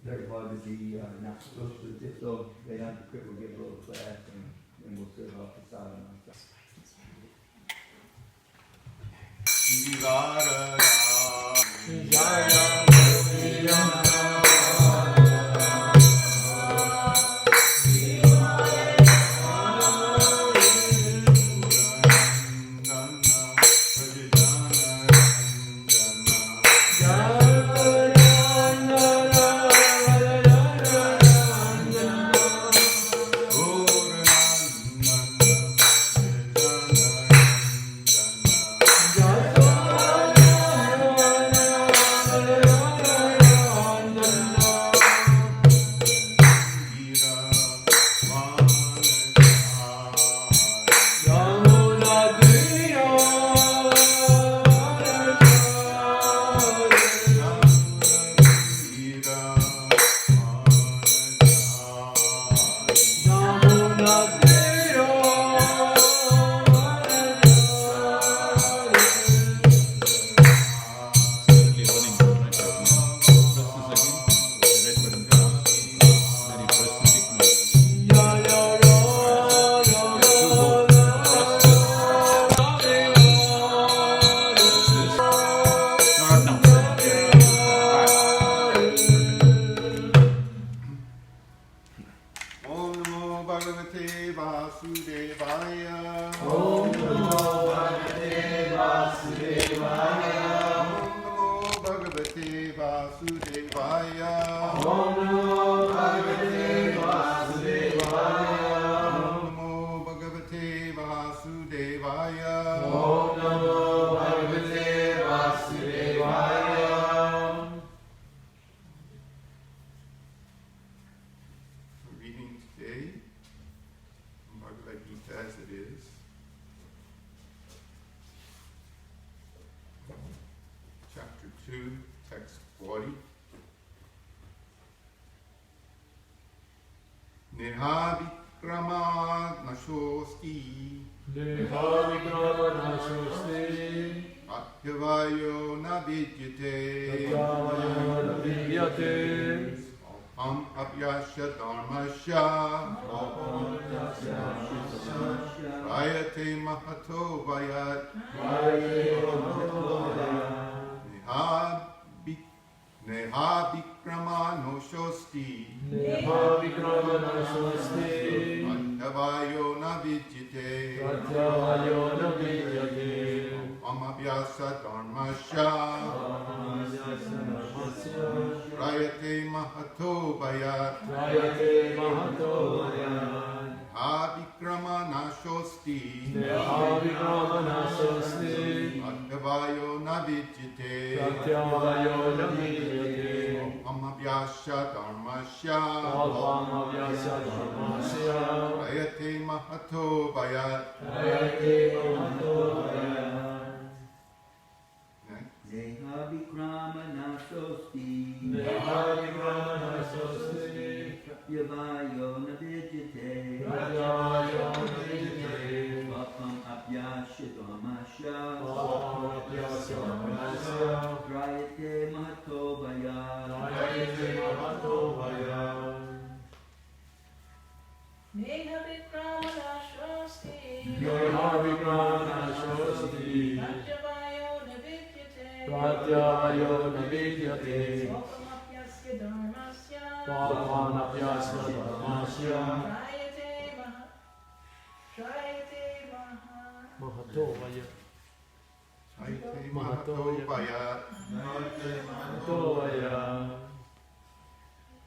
very hard to be not supposed to this, so Vedanta Krt will give a little class and we'll serve off the side on ourselves.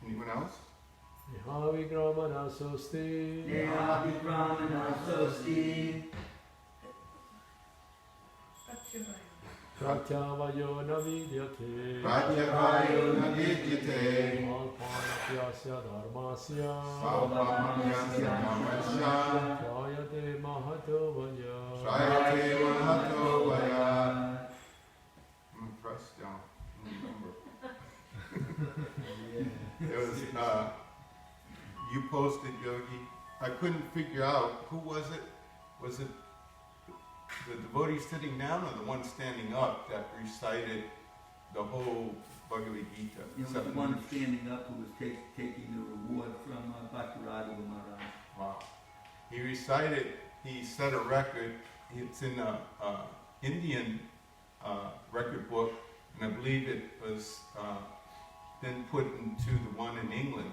Anyone else? Pratyavayo navidyate Pratyavayo navidyate Alpanapyasya dharmasya Alpanapyasya dharmasya Jayate mahato vaya Jayate mahato vaya. I'm impressed, y'all. It was, you posted, Yogi. I couldn't figure out, who was it? Was it the devotee sitting down or the one standing up that recited the whole Bhagavad Gita. It was the one standing up who was taking the reward from Bhaktivedanta Maharaj. Wow. He set a record. It's in a Indian record book, and I believe it was then put into the one in England.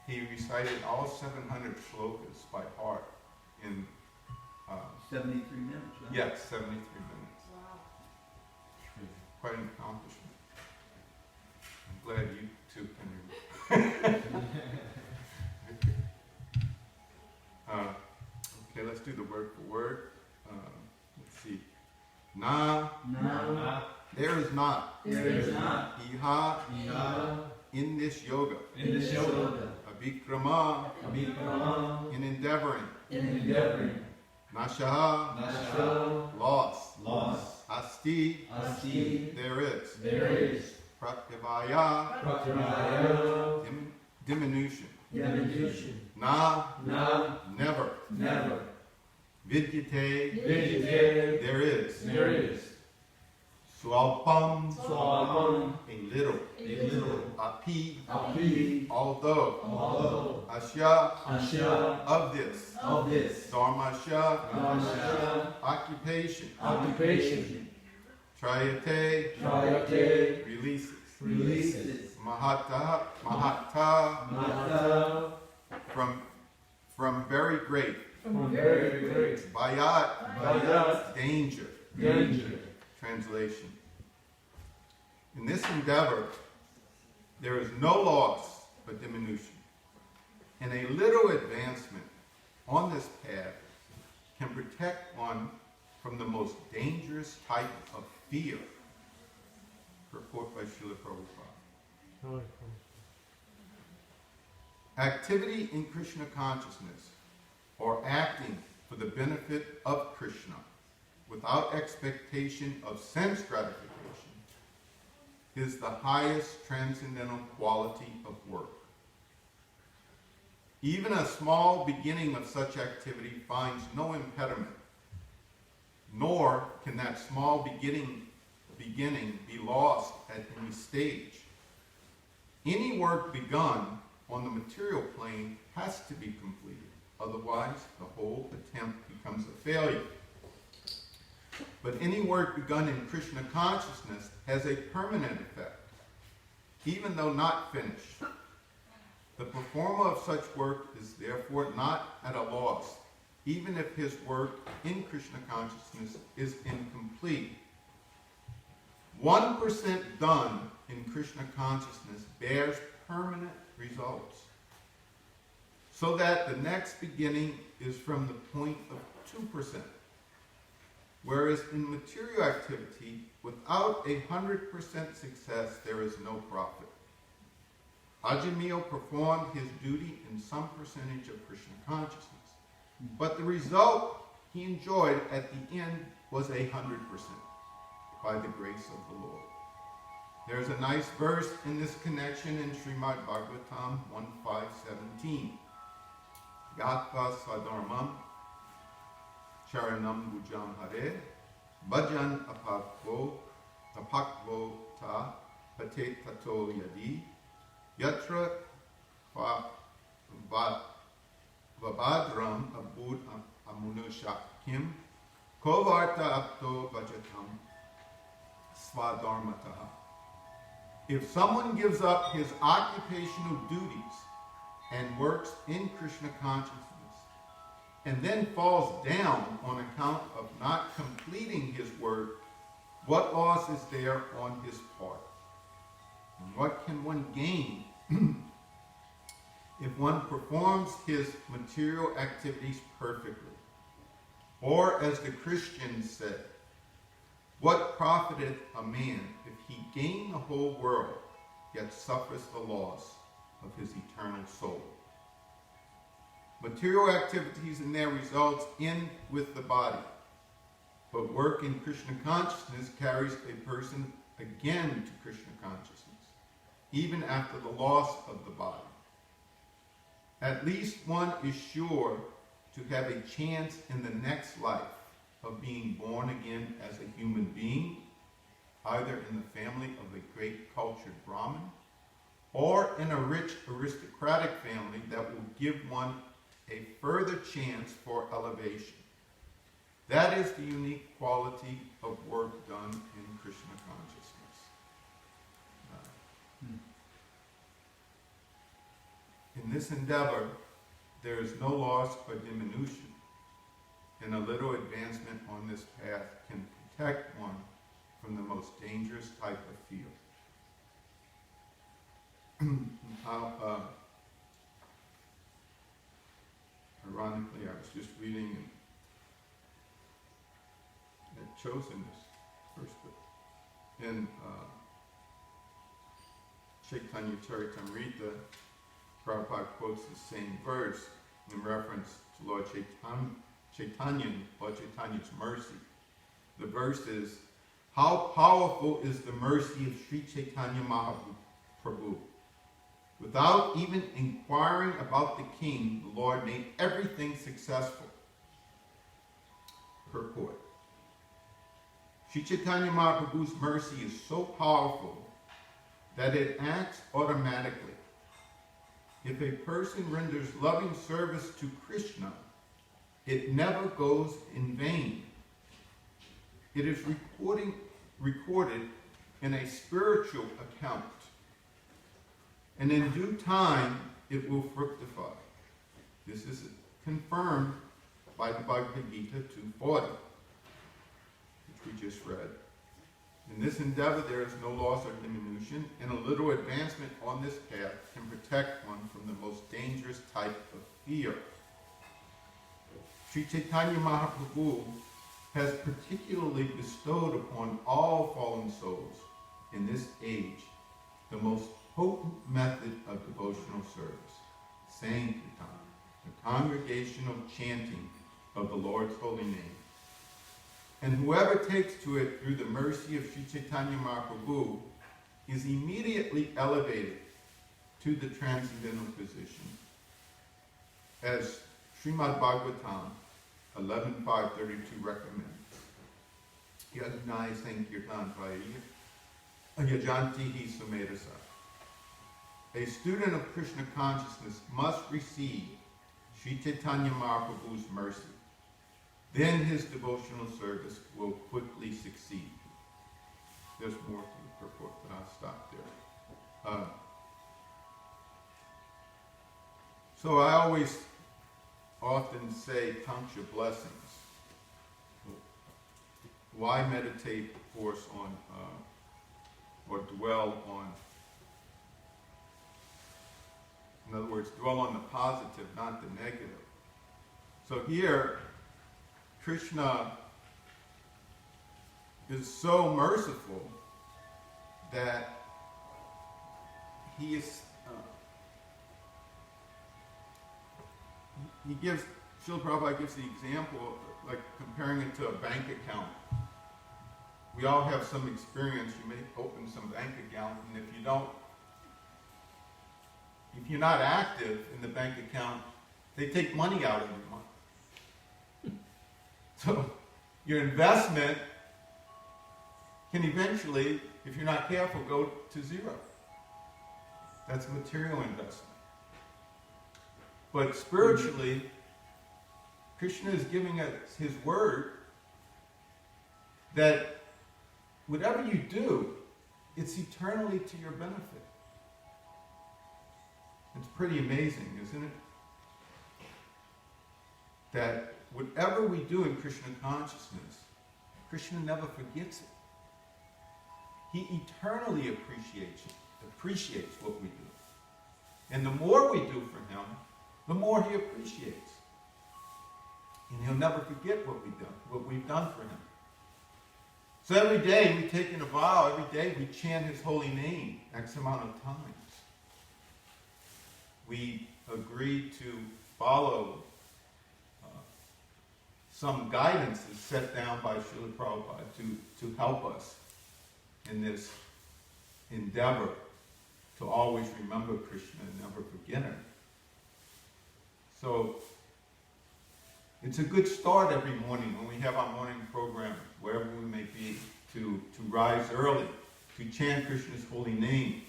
He recited all 700 shlokas by heart in 73 minutes, right? yes, 73 minutes. Wow. Quite an accomplishment. I'm glad you two can do okay, let's do the word for word. Let's see. Na, No, there is not. there is not. Iha, Iha, in this yoga. in this yoga, Abhikrama, Abhikrama, in endeavoring. In endeavoring, Nashaha, Nasha, loss. loss, Asti, Asti, there is. there is. Pratyavaya, Pratyaya, diminution. diminution, Na, na, never. never. Vidyate, Vidyate, there is. there is. Swalpam, Swalpam, a little. a little. Api, Api, although. although. Asya, Asya, of this. of this. Dharmasya, Dharmasya, occupation. occupation. Trayate, Trayate, releases. releases. Mahata, Mata, from very great. from very great. Bayat, Bayat, danger. danger. Translation. In this endeavor, there is no loss but diminution. And a little advancement on this path can protect one from the most dangerous type of fear. Purport by Srila Prabhupada. Activity in Krishna consciousness, or acting for the benefit of Krishna, without expectation of sense gratification, is the highest transcendental quality of work. Even a small beginning of such activity finds no impediment, nor can that small beginning be lost at any stage. Any work begun on the material plane has to be completed, otherwise the whole attempt becomes a failure. But any work begun in Krishna consciousness has a permanent effect, even though not finished. The performer of such work is therefore not at a loss, even if his work in Krishna consciousness is incomplete. 1% done in Krishna consciousness bears permanent results, so that the next beginning is from the point of 2%. Whereas in material activity, without 100% success, there is no profit. Ajamil performed his duty in some percentage of Krishna consciousness, but the result he enjoyed at the end was 100% by the grace of the Lord. There's a nice verse in this connection in Srimad Bhagavatam 1.5.17. Gatva swadharmam charanam bujam hare bhajan apakvo ta pate tato yadi yatra vabadram abud amunusha kim kovarta apto bhajatam swadharmataha. If someone gives up his occupational duties and works in Krishna consciousness, and then falls down on account of not completing his work, what loss is there on his part? And what can one gain if one performs his material activities perfectly? Or as the Christians said, what profiteth a man if he gain the whole world, yet suffers the loss of his eternal soul? Material activities and their results end with the body, but work in Krishna consciousness carries a person again to Krishna consciousness, even after the loss of the body. At least one is sure to have a chance in the next life of being born again as a human being, either in the family of a great cultured Brahmin or in a rich aristocratic family that will give one a further chance for elevation. That is the unique quality of work done in Krishna consciousness. In this endeavor, there is no loss or diminution, and a little advancement on this path can protect one from the most dangerous type of fear. Ironically, I was just reading at Chosen this first book, in Chaitanya Charitamrita, Prabhupada quotes the same verse in reference to Lord Chaitanya's mercy. The verse is, "How powerful is the mercy of Sri Chaitanya Mahaprabhu. Without even inquiring about the king, the Lord made everything successful." Purport. Sri Chaitanya Mahaprabhu's mercy is so powerful that it acts automatically. If a person renders loving service to Krishna, it never goes in vain. It is recorded in a spiritual account, and in due time it will fructify. This is confirmed by the Bhagavad Gita 240, which we just read. In this endeavor there is no loss or diminution, and a little advancement on this path can protect one from the most dangerous type of fear. Sri Chaitanya Mahaprabhu has particularly bestowed upon all fallen souls in this age the most potent method of devotional service, Sankirtan, the congregational chanting of the Lord's holy name. And whoever takes to it through the mercy of Sri Chaitanya Mahaprabhu is immediately elevated to the transcendental position, as Srimad Bhagavatam 11.532 recommends. Yajnai Sankirtan Praya Yajanti hi Sumedasa. A student of Krishna consciousness must receive Sri Chaitanya Mahaprabhu's mercy. Then his devotional service will quickly succeed. There's more to the purport, but I'll stop there. So I always often say, count your blessings. Why meditate, of course, on, or dwell on, in other words, dwell on the positive, not the negative. So here, Krishna is so merciful that he is, Srila Prabhupada gives the example, like comparing it to a bank account. We all have some experience. You may open some bank account, and if you're not active in the bank account, they take money out every month. So your investment can eventually, if you're not careful, go to zero. That's a material investment. But spiritually, Krishna is giving us his word that whatever you do, it's eternally to your benefit. It's pretty amazing, isn't it? That whatever we do in Krishna consciousness, Krishna never forgets it. He eternally appreciates what we do. And the more we do for him, the more he appreciates. And he'll never forget what we've done for him. So every day we take in a vow, every day we chant his holy name X amount of times. We agree to follow some guidance is set down by Srila Prabhupada to help us in this endeavor to always remember Krishna and never forget him. So it's a good start every morning when we have our morning program, wherever we may be, to rise early, to chant Krishna's holy name,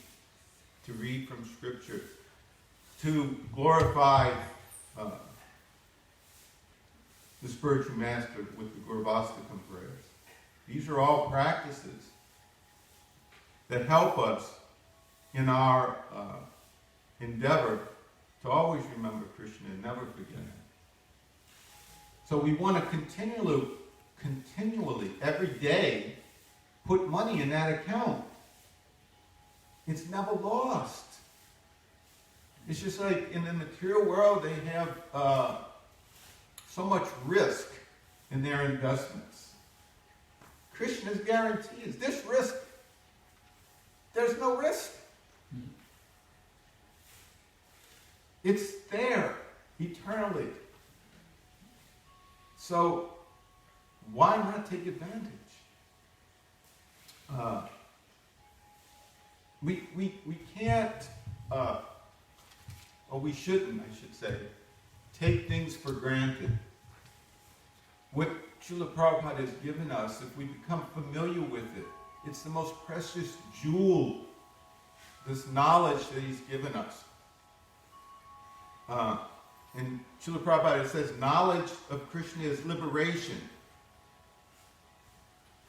to read from scripture, to glorify the spiritual master with the Gurvastakam prayers. These are all practices that help us in our endeavor to always remember Krishna and never forget him. So we want to continually, every day, put money in that account. It's never lost. It's just like in the material world, they have so much risk in their investments. Krishna's guarantee is this risk. There's no risk. It's there eternally. So why not take advantage? We can't, or we shouldn't, I should say, take things for granted. What Srila Prabhupada has given us, if we become familiar with it, it's the most precious jewel, this knowledge that he's given us. And Srila Prabhupada says, knowledge of Krishna is liberation,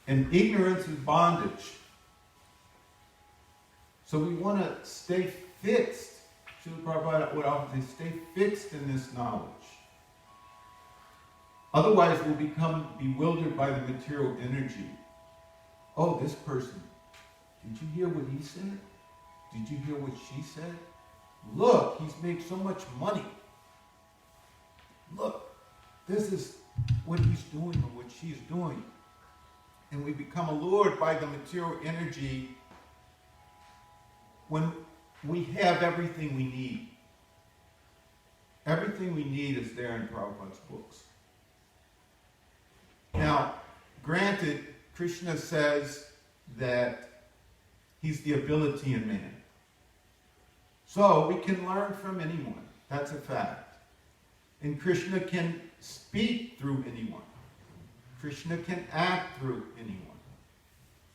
and ignorance is bondage. So we want to stay fixed. Srila Prabhupada would often say, stay fixed in this knowledge. Otherwise, we'll become bewildered by the material energy. Oh, this person, did you hear what he said? Did you hear what she said? Look, he's made so much money. Look, this is what he's doing or what she's doing. And we become allured by the material energy when we have everything we need. Everything we need is there in Prabhupada's books. Now, granted, Krishna says that he's the ability in man. So we can learn from anyone. That's a fact. And Krishna can speak through anyone. Krishna can act through anyone.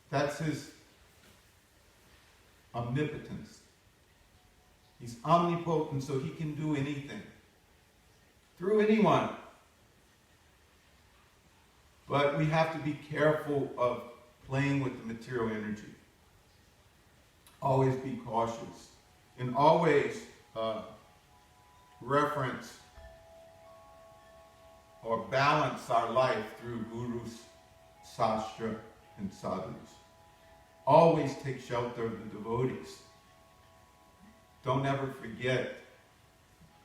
That's his omnipotence. He's omnipotent, so he can do anything. Through anyone. But we have to be careful of playing with the material energy. Always be cautious. And always reference or balance our life through gurus, sastra, and sadhus. Always take shelter of the devotees. Don't ever forget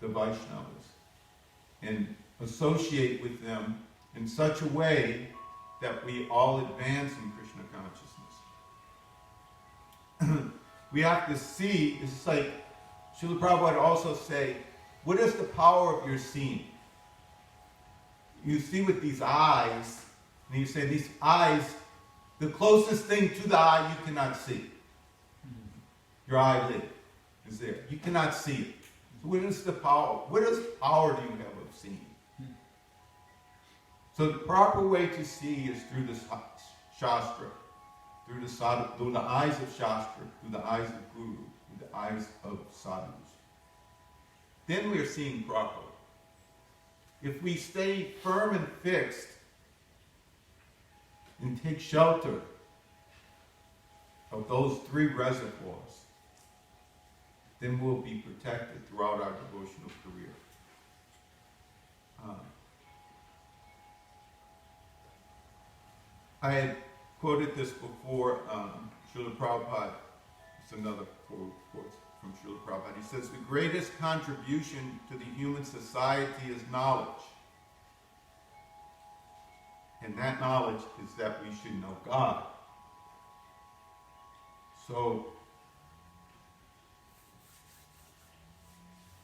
the Vaishnavas. And associate with them in such a way that we all advance in Krishna consciousness. We have to see, it's like Srila Prabhupada also say, what is the power of your seeing? You see with these eyes, and you say these eyes, the closest thing to the eye you cannot see. Your eyelid is there. You cannot see it. So what is the power? What power do you have of seeing? So the proper way to see is through the Shastra, through the eyes of Shastra, through the eyes of Guru, through the eyes of sadhus. Then we are seeing properly. If we stay firm and fixed and take shelter of those three reservoirs, then we'll be protected throughout our devotional career. I had quoted this before, Srila Prabhupada. It's another quote from Srila Prabhupada. He says, the greatest contribution to the human society is knowledge. And that knowledge is that we should know God. So,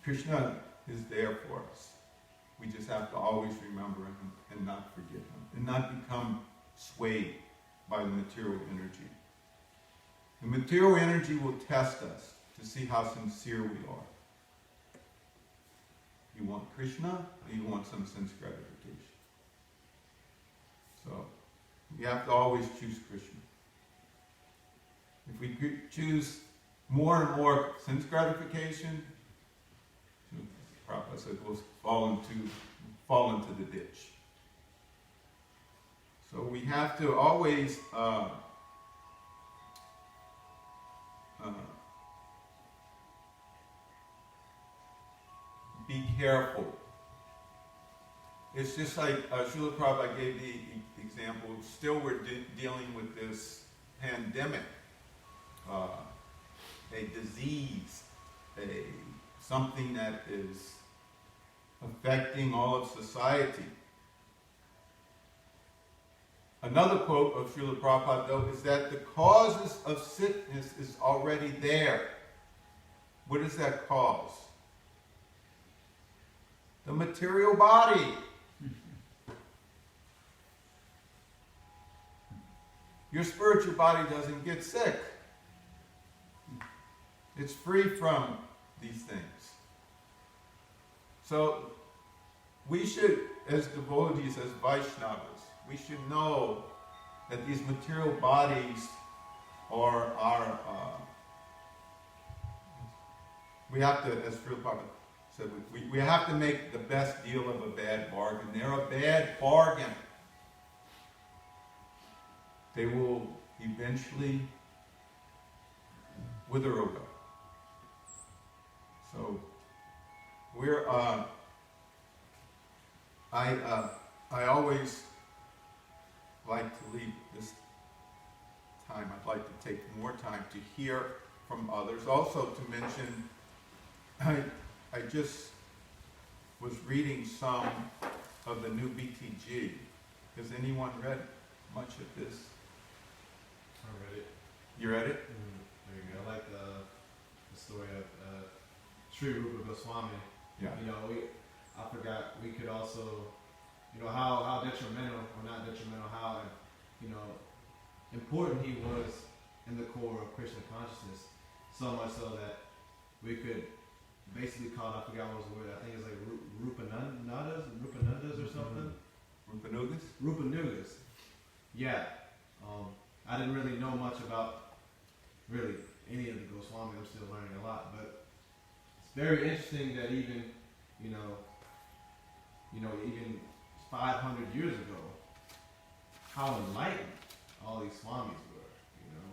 Krishna is there for us. We just have to always remember him and not forget him, and not become swayed by the material energy. The material energy will test us to see how sincere we are. You want Krishna, or you want some sense gratification? So, you have to always choose Krishna. If we choose more and more sense gratification, Prabhupada said we'll fall into the ditch. So we have to always be careful. It's just like Srila Prabhupada gave the example. Still, we're dealing with this pandemic, a disease, something that is affecting all of society. Another quote of Srila Prabhupada, though, is that the causes of sickness is already there. What is that cause? The material body. Your spiritual body doesn't get sick. It's free from these things. So we should, as devotees, as Vaishnavas, we should know that these material bodies are we have to, as Srila Prabhupada said, we have to make the best deal of a bad bargain. They're a bad bargain. They will eventually wither away. So we're I always like to leave this time. I'd like to take more time to hear from others. Also to mention, I just was reading some of the new BTG. Has anyone read much of this? I read it. You read it? There you go. I like the story of Sri Rupa Goswami. Yeah. You know, I forgot, we could also, you know, how detrimental, or not detrimental, how, you know, important he was in the core of Krishna consciousness, so much so that we could basically call it, I forgot what was the word, I think it's like Rupanandas or something? Rupanugas? Rupanugas. Yeah. I didn't really know much about really any of the Goswami. I'm still learning a lot, but it's very interesting that even, even 500 years ago, how enlightened all these swamis were. You know,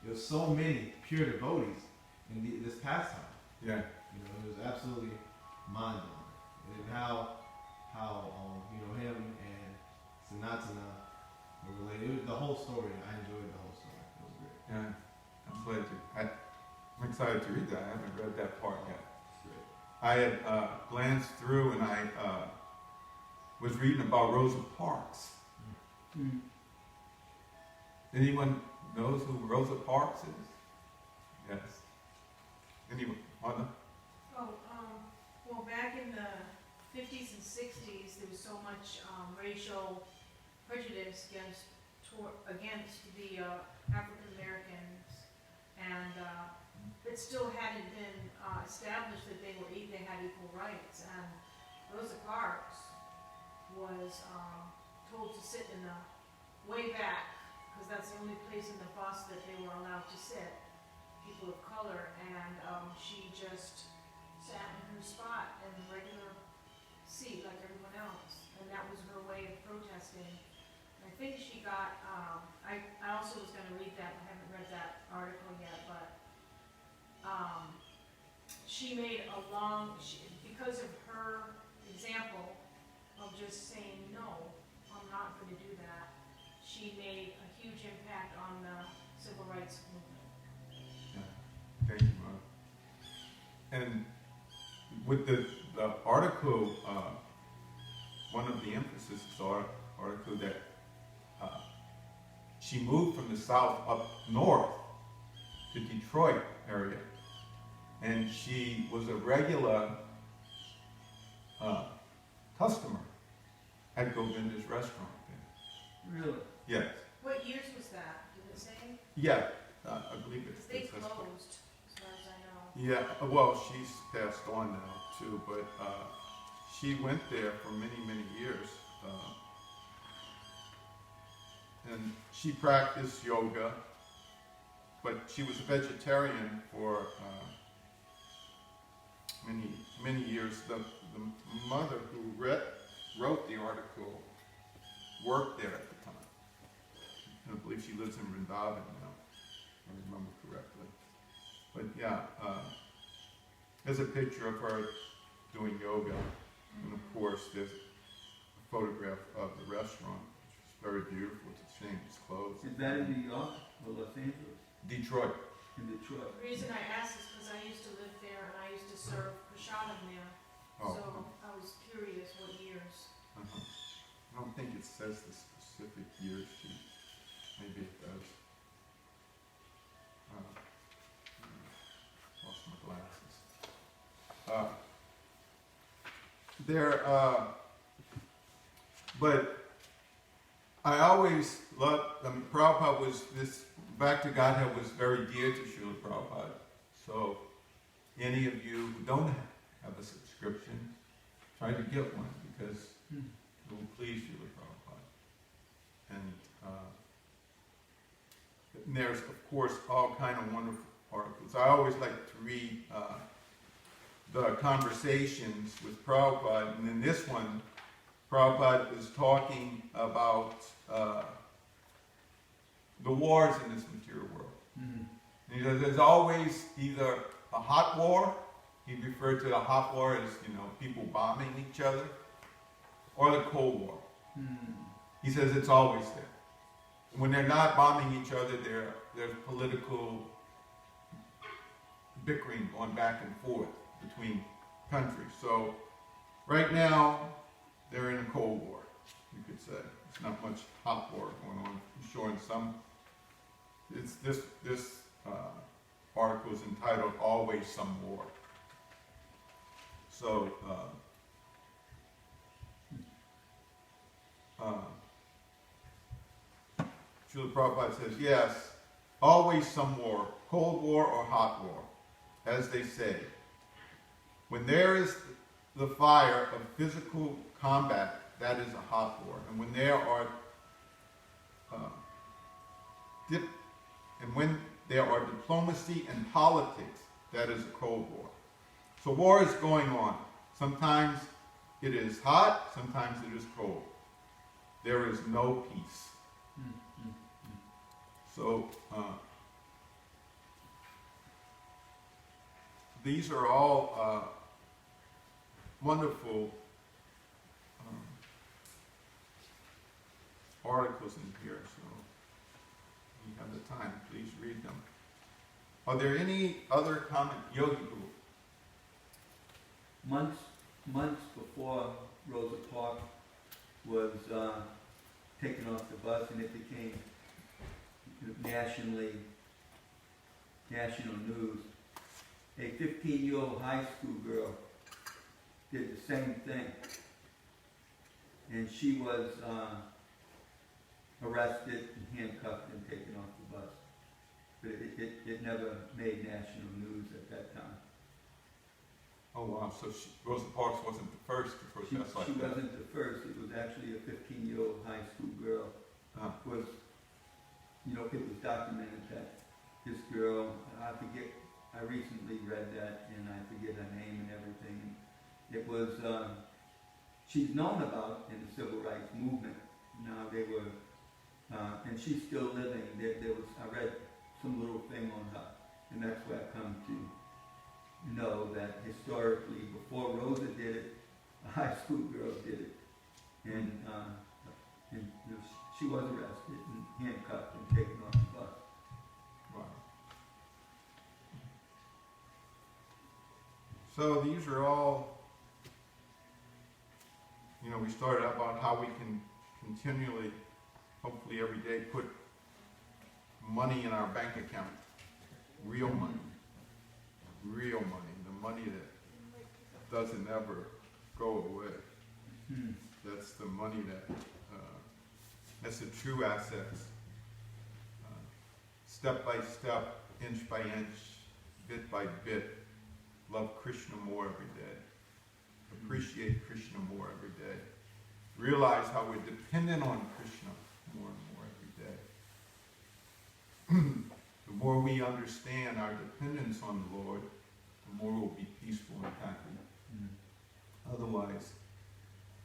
there was so many pure devotees in this pastime. Yeah. You know, it was absolutely mind-blowing. And how him and Sanatana were related. It was the whole story. I enjoyed the whole story. It was great. Yeah, I'm excited to read that. I haven't read that part yet. It's great. I had glanced through and I was reading about Rosa Parks. Mm. Anyone knows who Rosa Parks is? Yes. Anyone? Anna? Well, back in the 50s and 60s, there was so much racial prejudice against the African Americans, and it still hadn't been established that they had equal rights. And Rosa Parks was told to sit in the way back, because that's the only place in the bus that they were allowed to sit, people of color, and she just sat in her spot in the regular seat like everyone else, and that was her way of protesting. And I think she got, I also was going to read that, I haven't read that article yet, but she made because of her example of just saying, no, I'm not going to do that, she made a huge impact on the civil rights movement. Yeah. Thank you, Mom. And with the article, one of the emphasis article that she moved from the South up north to Detroit area, and she was a regular customer at Govinda's restaurant there. Really? Yes. What years was that? Did it say? Yeah, I believe it's. They it's- closed, as far as I know. Yeah, well, she's passed on now too, but she went there for many, many years. And she practiced yoga, but she was a vegetarian for many years. The mother who wrote the article worked there at the time. I believe she lives in Vrindavan now, if I remember correctly. But yeah, there's a picture of her doing yoga, and of course there's a photograph of the restaurant, which is very beautiful. It's a shame it's closed. Is that in New York or Los Angeles? Detroit. In Detroit. The reason I asked is because I used to live there and I used to serve prasadam there. Oh, So I was curious what years. I don't think it says the specific year sheet. Maybe it does. Lost my glasses. But I always loved, Prabhupada was this, back to Godhead was very dear to Srila Prabhupada. So any of you who don't have a subscription, try to get one because it will please Srila Prabhupada. And there's, of course, all kind of wonderful articles. I always like to read the conversations with Prabhupada, and in this one, Prabhupada is talking about the wars in this material world. Mm-hmm. And he says there's always either a hot war, he referred to the hot war as, people bombing each other, or the Cold War. Mm-hmm. He says it's always there. When they're not bombing each other, there's political bickering going back and forth between countries. So right now, they're in a Cold War, you could say. There's not much hot war going on. I'm sure in some, this article is entitled "Always Some War." So, Srila Prabhupada says, yes, always some war, Cold War or hot war, as they say. When there is the fire of physical combat, that is a hot war. And when there are when there are diplomacy and politics, that is a Cold War. So war is going on. Sometimes it is hot, sometimes it is cold. There is no peace. Mm-hmm. So these are all wonderful articles in here, so if you have the time, please read them. Are there any other comment? Yogi Guru. Months before Rosa Parks was taken off the bus, and it became national news. A 15-year-old high school girl did the same thing, and she was arrested and handcuffed and taken off the bus. But it never made national news at that time. Oh wow, so Rosa Parks wasn't the first to protest like She that. wasn't the first. It was actually a 15-year-old high school girl. Was, it was documented that this girl, I forget, I recently read that and I forget her name and everything. It was, she's known about in the civil rights movement. Now they were, and she's still living. There was, I read some little thing on her, and that's where I come to know that historically, before Rosa did it, a high school girl did it. And she was arrested and handcuffed and taken off the bus. Wow. So these are all, we started out about how we can continually, hopefully every day, put money in our bank account. Real money. Real money. The money that doesn't ever go away. That's the money that's the true assets. Step by step, inch by inch, bit by bit, love Krishna more every day. Appreciate Krishna more every day. Realize how we're dependent on Krishna more and more every day. The more we understand our dependence on the Lord, the more we'll be peaceful and happy. Otherwise,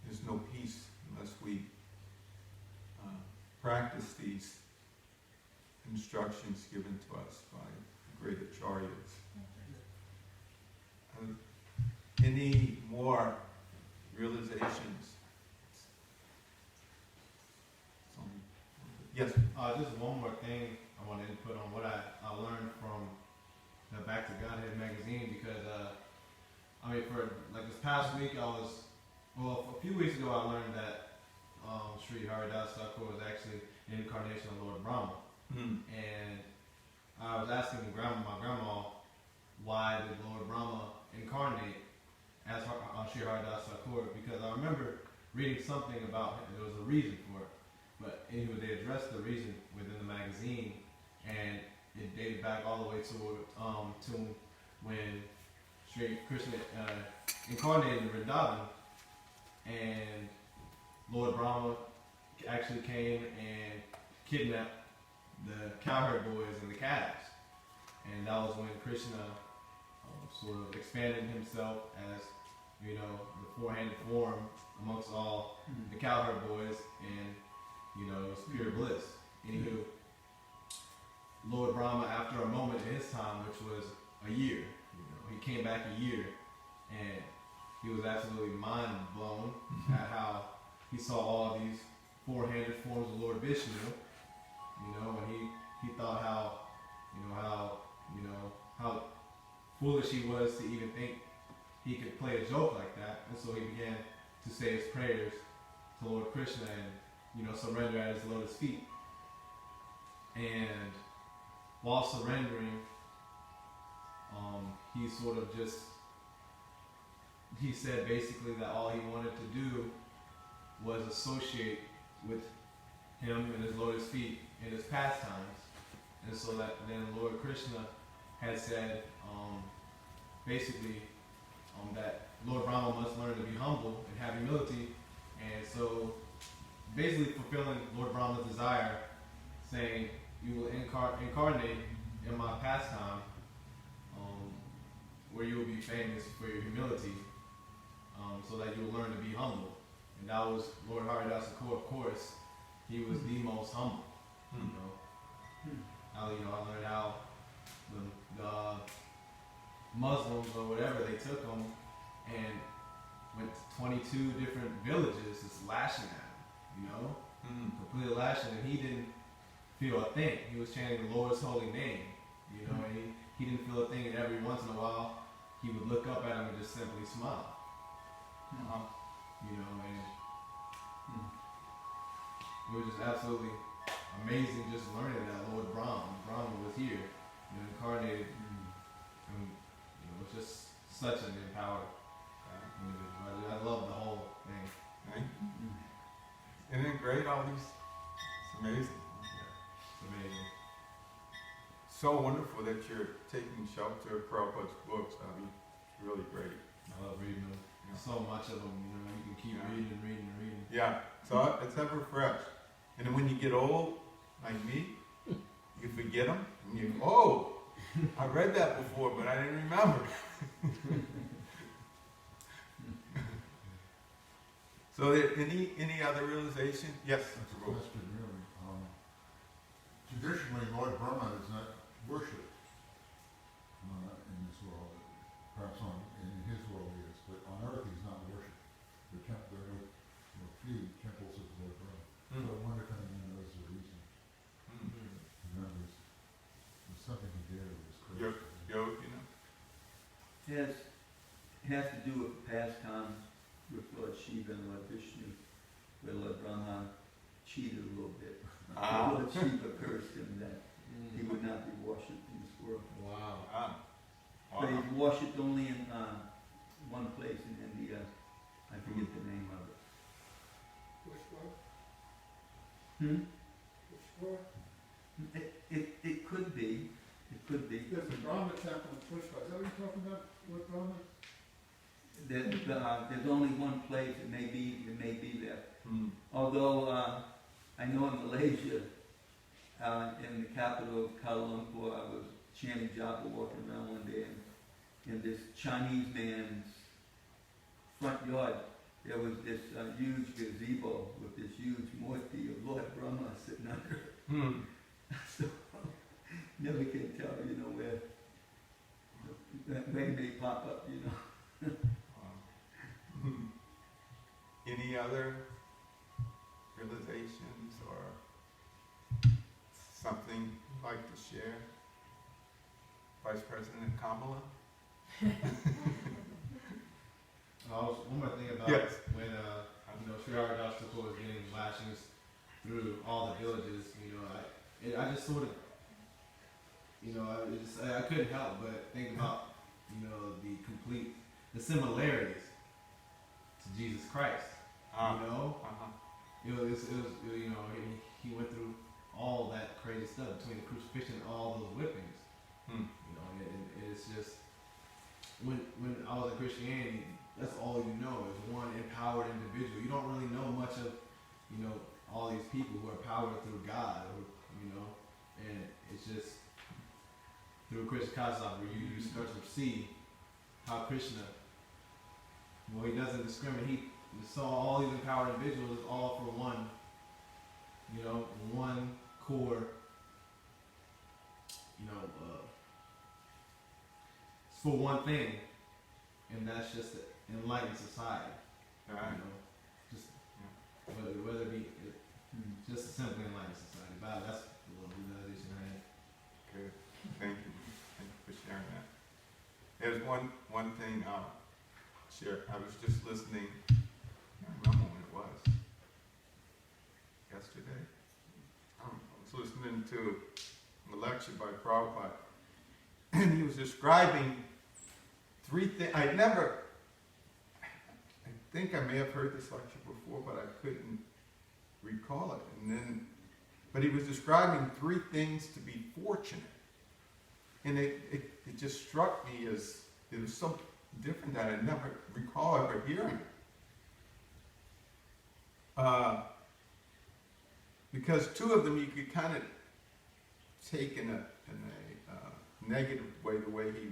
there's no peace unless we practice these instructions given to us by the great acharyas. Any more realizations? Yes. Just one more thing I want to input on what I learned from the Back to Godhead magazine, because for like this past week a few weeks ago I learned that Sri Haridas Thakur was actually an incarnation of Lord Brahma. And I was asking my grandma, why did Lord Brahma incarnate as Sri Haridas Thakur? Because I remember reading something about him. There was a reason for it. But anyway, they addressed the reason within the magazine, and it dated back all the way to when Sri Krishna incarnated in Vrindavan, and Lord Brahma actually came and kidnapped the cowherd boys and the calves, and that was when Krishna sort of expanded himself as the four-handed form amongst all the cowherd boys, and it was pure bliss. Anywho, Lord Brahma, after a moment in his time, which was a year, he came back a year, and he was absolutely mind blown at how he saw all these four-handed forms of Lord Vishnu, and he thought how foolish he was to even think he could play a joke like that, and so he began to say his prayers to Lord Krishna and surrender at his lotus feet. And while surrendering, he said basically that all he wanted to do was associate with him and his lotus feet in his pastimes. And so that then Lord Krishna had said that Lord Brahma must learn to be humble and have humility. And so basically fulfilling Lord Brahma's desire, saying, you will incarnate in my pastime, where you will be famous for your humility, so that you will learn to be humble. And that was Lord Haridas Thakur, of course. He was the most humble. I learned how the Muslims or whatever, they took him and went to 22 different villages just lashing at him, completely lashing, and he didn't feel a thing. He was chanting the Lord's holy name, and he didn't feel a thing, and every once in a while he would look up at him and just simply smile. And it was just absolutely amazing just learning that Lord Brahma was here, incarnated, and was just such an empowered individual. I love the whole thing. Right? Isn't it great? All these, it's amazing. Yeah, it's amazing. So wonderful that you're taking shelter of Prabhupada's books. I mean, it's really great. I love reading them. So much of them, you can keep reading and reading and reading. Yeah, so it's ever fresh. And then when you get old, like me, you forget them, and you go, I read that before, but I didn't remember. So any other realization? Yes. That's a question, really. Traditionally, Lord Brahma is not worshipped in this world. Perhaps in his world he is, but on earth he's not worshipped. There are no few temples of Lord Brahma. So I wonder if anyone knows the reason. Remember, there's something he did that was crazy. It has to do with pastimes with Lord Shiva and Lord Vishnu, where Lord Brahma cheated a little bit. Lord Shiva cursed him that he would not be worshipped in this world. Wow. But he's worshipped only in one place in India. I forget the name of it. Which one? Which one? It could be. It could be. There's a Brahma temple in Pushkar. Is that what you're talking about? What Brahma? There's only one place. It may be there. Although I know in Malaysia, in the capital of Kuala Lumpur. I was chanting japa walking around one day, and in this Chinese man's front yard, there was this huge gazebo with this huge murti of Lord Brahma sitting under it. Hmm. So, never can tell, where they may pop up, Any other realizations or something you'd like to share? Vice President Kamala? One more thing about Yes. when Sri Haridaspur was getting lashings through all the villages. I just sort of, I couldn't help but think about the similarities to Jesus Christ. It was he went through all that crazy stuff between the crucifixion and all those whippings. And it's just when I was in Christianity, that's all you know is one empowered individual. You don't really know much of all these people who are powered through God, and it's just through Krishna consciousness where you start to see how Krishna, he doesn't discriminate. He saw all these empowered individuals all for one, one core, for one thing, and that's just to enlighten society. Just whether it be just to simply enlighten society. But that's the little realization I had. Good. Thank you. Thank you for sharing that. There's one thing I'll share. I was just listening. I don't remember when it was. Yesterday. I was listening to a lecture by Prabhupada, and he was describing three things. I think I may have heard this lecture before, but I couldn't recall it. But he was describing three things to be fortunate. And it just struck me as it was so different that I never recall ever hearing it. Because two of them you could kind of take in a negative way, the way he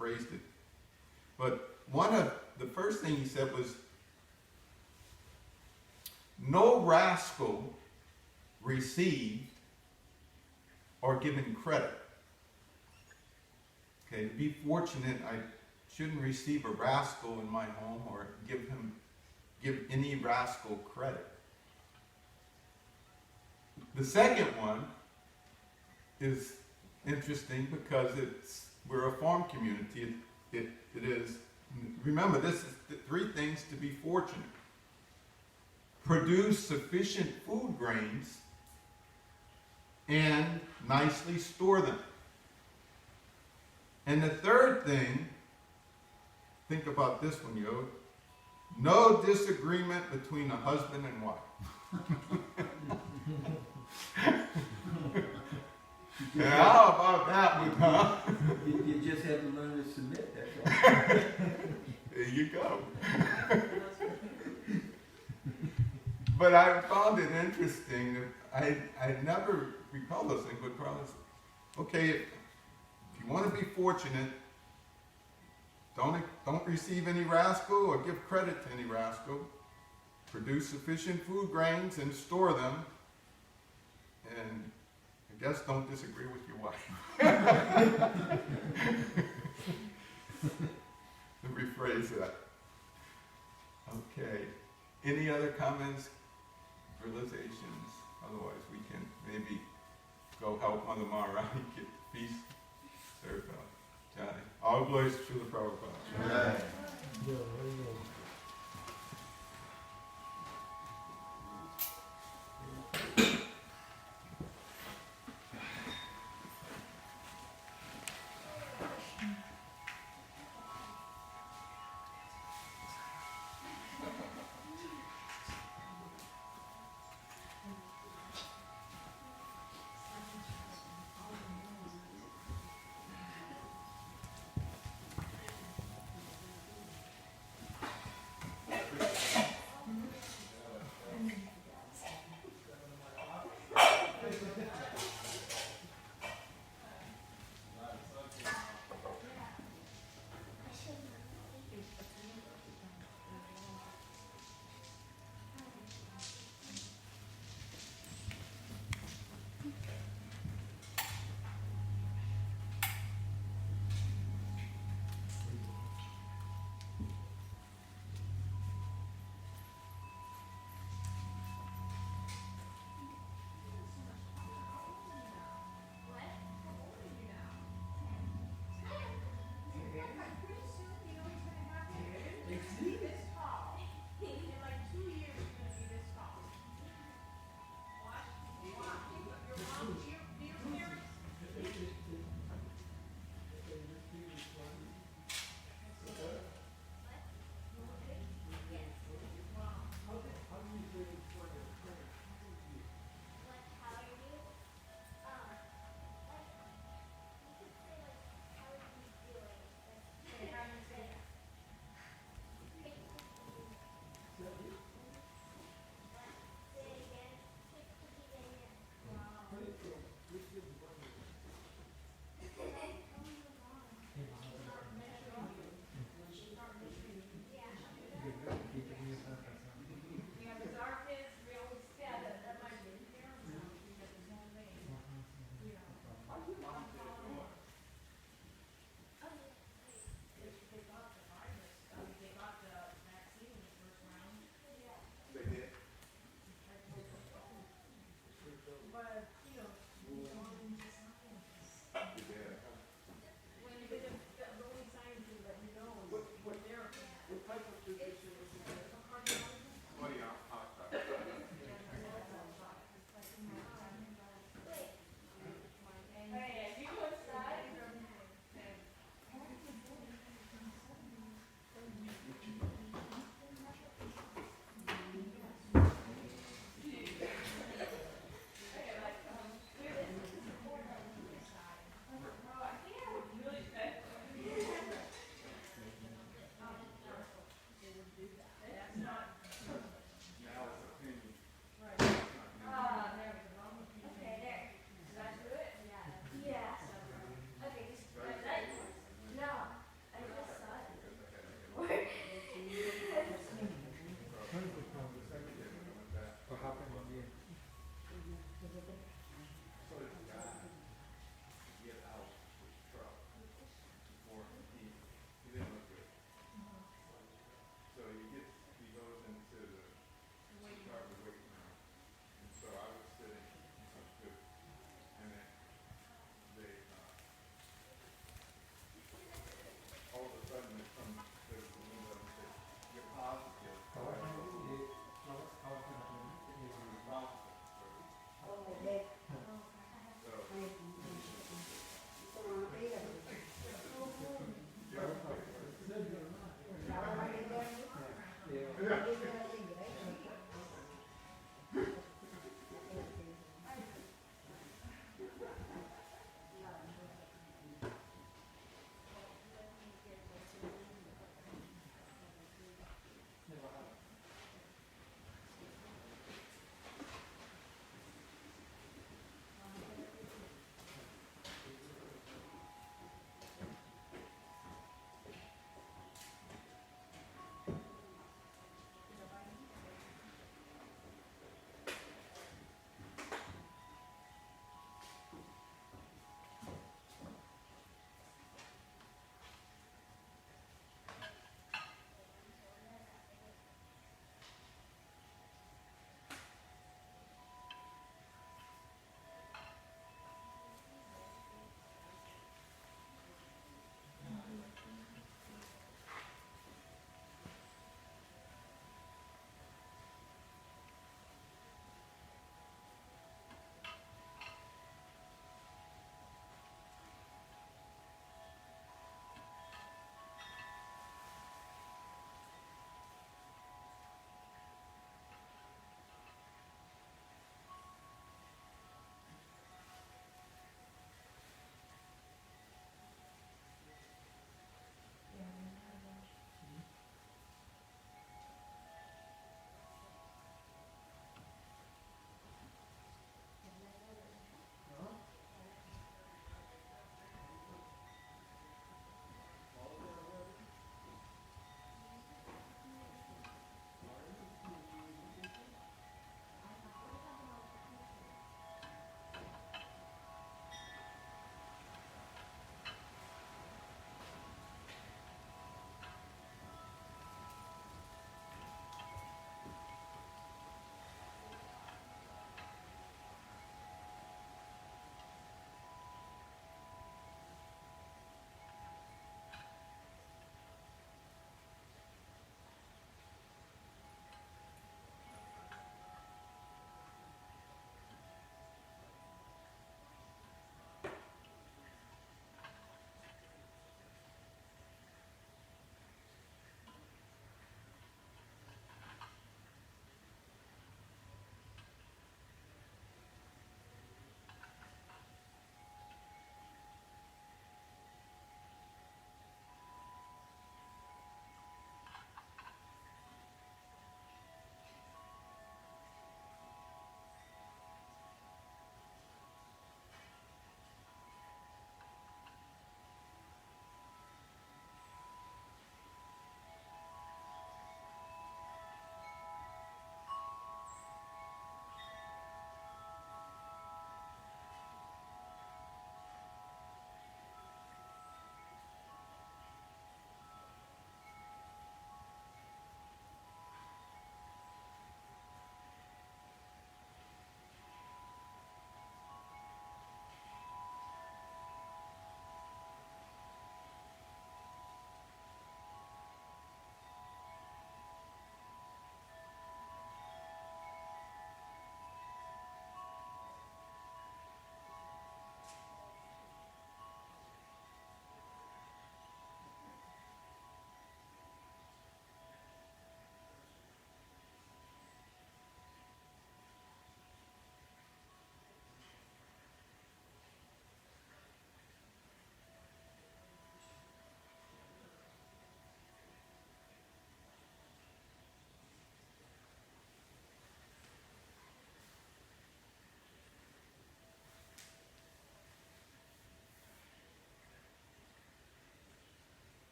rephrased it. But the first thing he said was, no rascal received or given credit. Okay, to be fortunate, I shouldn't receive a rascal in my home or give any rascal credit. The second one is interesting because we're a farm community. It is, remember, this is the three things to be fortunate. Produce sufficient food grains and nicely store them. And the third thing, think about this one, Yod. No disagreement between a husband and wife. Yeah, how about that one, huh? You just have to learn to submit, that's all. There you go. But I found it interesting. I never recall those things, but probably, okay, if you want to be fortunate, don't receive any rascal or give credit to any rascal. Produce sufficient food grains and store them. And I guess don't disagree with your wife. To rephrase that. Okay. Any other comments, realizations? Otherwise, we can maybe go help Mother Maharani get the feast served up. Johnny. All glories to the Prabhupada. Right. Yeah, there you go.